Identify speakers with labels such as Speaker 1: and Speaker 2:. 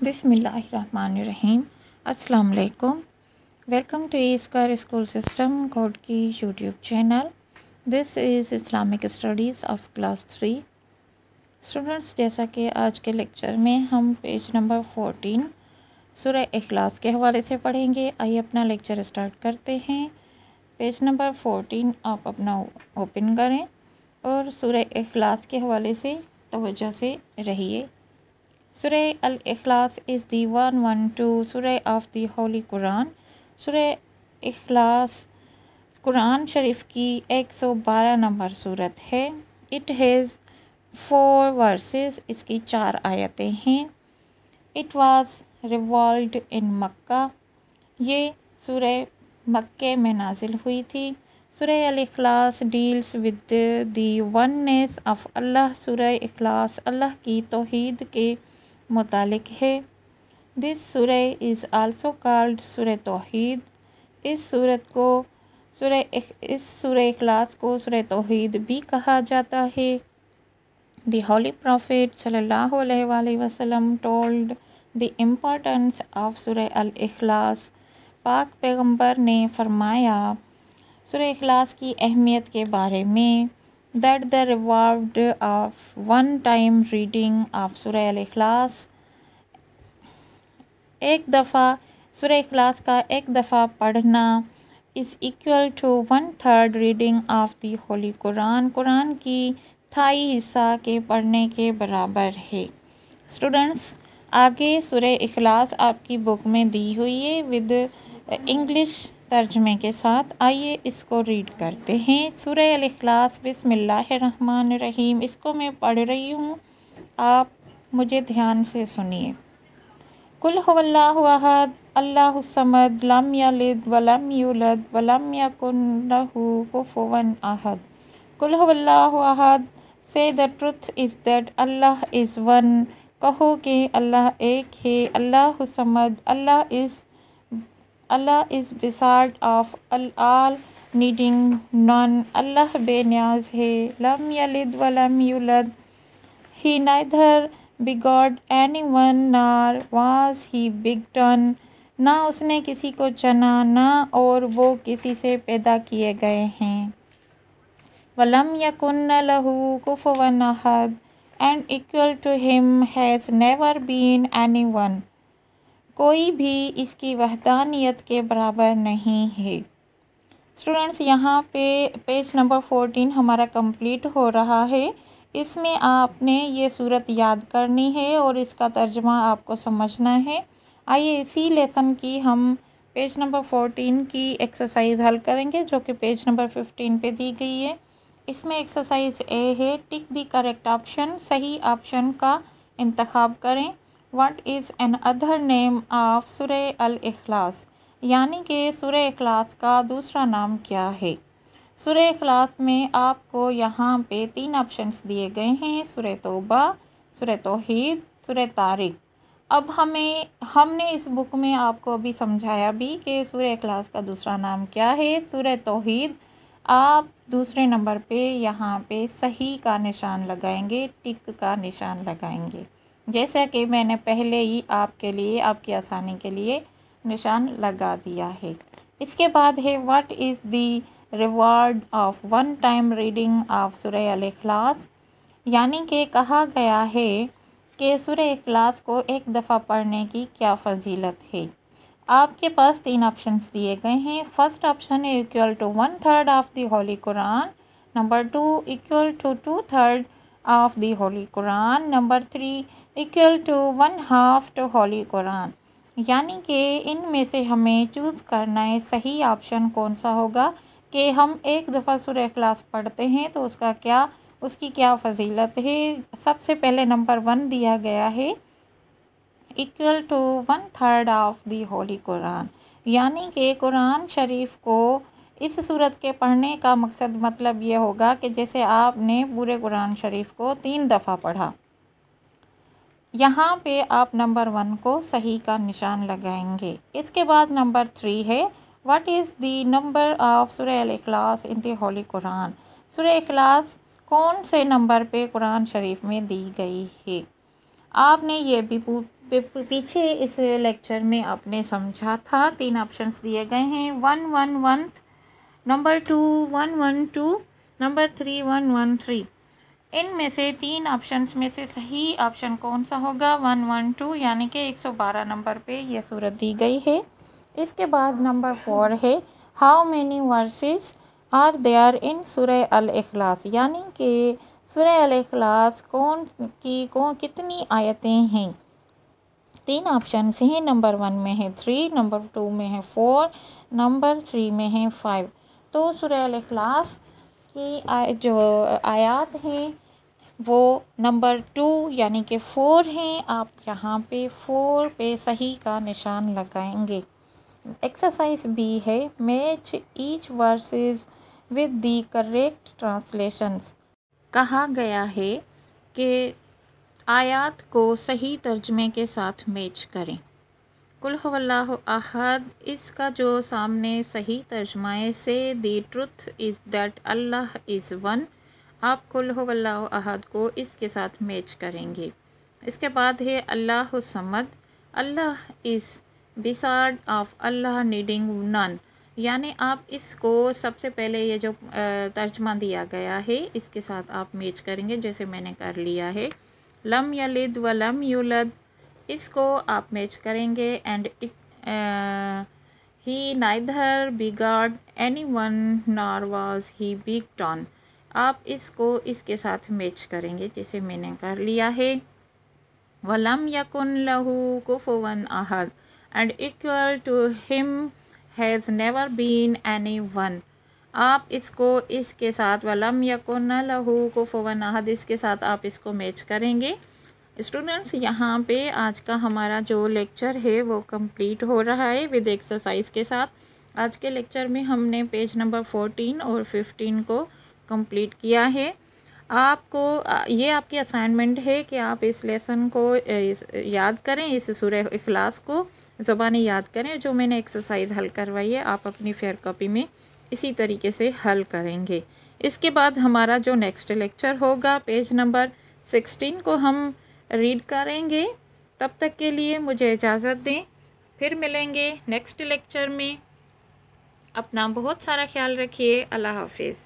Speaker 1: बिस्मिल्लाहिर्रहमानिर्रहीम। अस्सलाम वालेकुम। Welcome to E square school system code की YouTube channel. This is Islamic studies of class 3। Students, जैसा कि आज के लेक्चर में हम पेज नंबर 14 सूरह इखलास के हवाले से पढ़ेंगे। आइए अपना लेक्चर स्टार्ट करते हैं। पेज नंबर 14 आप अपना ओपन करें और सूरह इखलास के हवाले से तवज्जो से रहिए। Surah Al-Ikhlas is the 112 Surah of the Holy Quran. Surah Ikhlas Quran शरीफ की 112 नंबर सूरत है। It has 4 verses, इसकी 4 आयतें हैं। It was revealed in Makkah, ये सूरह मक्के में नाजिल हुई थी। सूरह अल-इखलास deals with the oneness of अल्लाह। सूरह इखलास अल्लाह की तौहीद के मुतालिक है। दिस सूरह इज़ आल्सो कॉल्ड सूरह तौहीद। इस सूरह इखलास को सूरह तौहीद भी कहा जाता है। द होली प्रॉफिट सल्लल्लाहु अलैहि वसल्लम टोल्ड द इम्पोर्टेंस ऑफ सूरह अल-इखलास। पाक पैगंबर ने फरमाया सूरह इखलास की अहमियत के बारे में that the reward of one time reading of सूरह अल-इखलास, एक दफ़ा सूरह इखलास का एक दफ़ा पढ़ना is equal to 1/3 reading of the holy Quran, Quran की थाई हिस्सा के पढ़ने के बराबर है। स्टूडेंट्स, आगे सूरह इखलास आपकी बुक में दी हुई है विद इंग्लिश तर्जमे के साथ। आइए इसको रीड करते हैं। सूरह अल-इखलास बिस्मिल्लाहिर्रहमानिर्रहीम। इसको मैं पढ़ रही हूँ, आप मुझे ध्यान से सुनिए। कुल हुवल्लाहु अहद अल्लाहुस समद लम यलिद वलम यूलद वलम यकुन लहू कुफुवन अहद। कुल हुवल्लाहु अहद, say the truth is that अल्लाह इज़ वन, कहो कि अल्लाह एक है। अल्लाहुस समद, अल्लाह is besought of all needing none, अल्लाह बेनियाज है। लम यलिद वलम यूलद, he neither begot anyone nor was he begotten, ना उसने किसी को चना ना और वो किसी से पैदा किए गए हैं। वलम यकुन लहू कुफुवन अहद, and equal to him has never been anyone, कोई भी इसकी वहदानियत के बराबर नहीं है। स्टूडेंट्स, यहाँ पे पेज नंबर 14 हमारा कंप्लीट हो रहा है। इसमें आपने ये सूरत याद करनी है और इसका तर्जमा आपको समझना है। आइए इसी लेसन की हम पेज नंबर 14 की एक्सरसाइज हल करेंगे, जो कि पेज नंबर 15 पे दी गई है। इसमें एक्सरसाइज ए है, टिक द करेक्ट ऑप्शन, सही ऑप्शन का इंतखाब करें। What is an other name of सूरह अल-इखलास, यानी कि सूरह इखलास का दूसरा नाम क्या है। सूरह इखलास में आपको यहाँ पे 3 ऑप्शंस दिए गए हैं, सूरह तौबा, सूरह तौहीद, सूरह तारिक। अब हमने इस बुक में आपको अभी समझाया भी कि सूरह इखलास का दूसरा नाम क्या है, सूरह तौहीद। आप दूसरे नंबर पे यहाँ पे सही का निशान लगाएंगे, टिक का निशान लगाएंगे, जैसा कि मैंने पहले ही आपके लिए आपकी आसानी के लिए निशान लगा दिया है। इसके बाद है what is the reward of one time reading of सूरह अल-इखलास, यानी कि कहा गया है कि सूरह इखलास को एक दफ़ा पढ़ने की क्या फ़जीलत है। आपके पास 3 ऑप्शंस दिए गए हैं। फर्स्ट ऑप्शन है equal to 1/3 of the holy Quran, number 2 equal to 2/3 of the holy Quran, number 3 equal to 1/2 to holy Quran. यानी कि इनमें से हमें चूज़ करना है सही ऑप्शन कौन सा होगा कि हम एक दफ़ा सूरह इखलास पढ़ते हैं तो उसकी क्या फ़जीलत है। सबसे पहले नंबर 1 दिया गया है equal to 1/3 of the holy Quran, यानी कि कुरान शरीफ को इस सूरत के पढ़ने का मकसद मतलब ये होगा कि जैसे आपने पूरे कुरान शरीफ को 3 दफ़ा पढ़ा। यहाँ पे आप नंबर 1 को सही का निशान लगाएंगे। इसके बाद नंबर 3 है what is the number of सूरह अल-इखलास इन द होली कुरान, सूरह इखलास कौन से नंबर पे कुरान शरीफ में दी गई है। आपने ये भी पीछे इस लेक्चर में आपने समझा था। 3 ऑप्शंस दिए गए हैं, 111, नंबर 2 112, नंबर 3 113। इनमें से 3 ऑप्शंस में से सही ऑप्शन कौन सा होगा? 112, यानी कि 112 नंबर पे ये सूरत दी गई है। इसके बाद नंबर 4 है, how many verses are there in Surah al इखलास, यानी कि सूरह अल इखलास कितनी आयतें हैं? 3 ऑप्शन हैं, नंबर 1 में है 3, नंबर 2 में है 4, नंबर 3 में है 5। तो सूरह अल इखलास की जो आयत हैं वो नंबर 2 यानी कि 4 हैं। आप यहाँ पे 4 पे सही का निशान लगाएंगे। एक्सरसाइज बी है, match each versus with the correct translations. कहा गया है कि आयत को सही तर्जमे के साथ मैच करें। कुल हुवल्लाहु अहद, इसका जो सामने सही तर्जमा है, से द ट्रुथ इज़ दैट अल्लाह इज़ वन। आप कुल हुवल्लाहु अहद को इसके साथ मैच करेंगे। इसके बाद है अल्लाह समद, अल्लाह इज़ बिसार्ड ऑफ अल्लाह नीडिंग नन, यानी आप इसको सबसे पहले ये जो तर्जमा दिया गया है इसके साथ आप मैच करेंगे, जैसे मैंने कर लिया है। लम यलिद व लम यूलद, इसको आप मैच करेंगे। And he neither begot any one nor was he begotten, आप इसको इसके साथ मैच करेंगे, जैसे मैंने कर लिया है। वलम यकुन लहू कुफुवन अहद, and equal to him has never been any one, आप इसको इसके साथ वलम यकुन लहू कुफुवन अहद इसके साथ आप इसको मैच करेंगे। स्टूडेंट्स, यहाँ पे आज का हमारा जो लेक्चर है वो कंप्लीट हो रहा है विद एक्सरसाइज के साथ। आज के लेक्चर में हमने पेज नंबर 14 और 15 को कंप्लीट किया है। आपको ये आपकी असाइनमेंट है कि आप इस लेसन को याद करें, इस सूरह इखलास को ज़बानी याद करें। जो मैंने एक्सरसाइज हल करवाई है आप अपनी फेयर कॉपी में इसी तरीके से हल करेंगे। इसके बाद हमारा जो नेक्स्ट लेक्चर होगा पेज नंबर 16 को हम रीड करेंगे। तब तक के लिए मुझे इजाज़त दें, फिर मिलेंगे नेक्स्ट लेक्चर में। अपना बहुत सारा ख्याल रखिए। अल्लाह हाफिज़।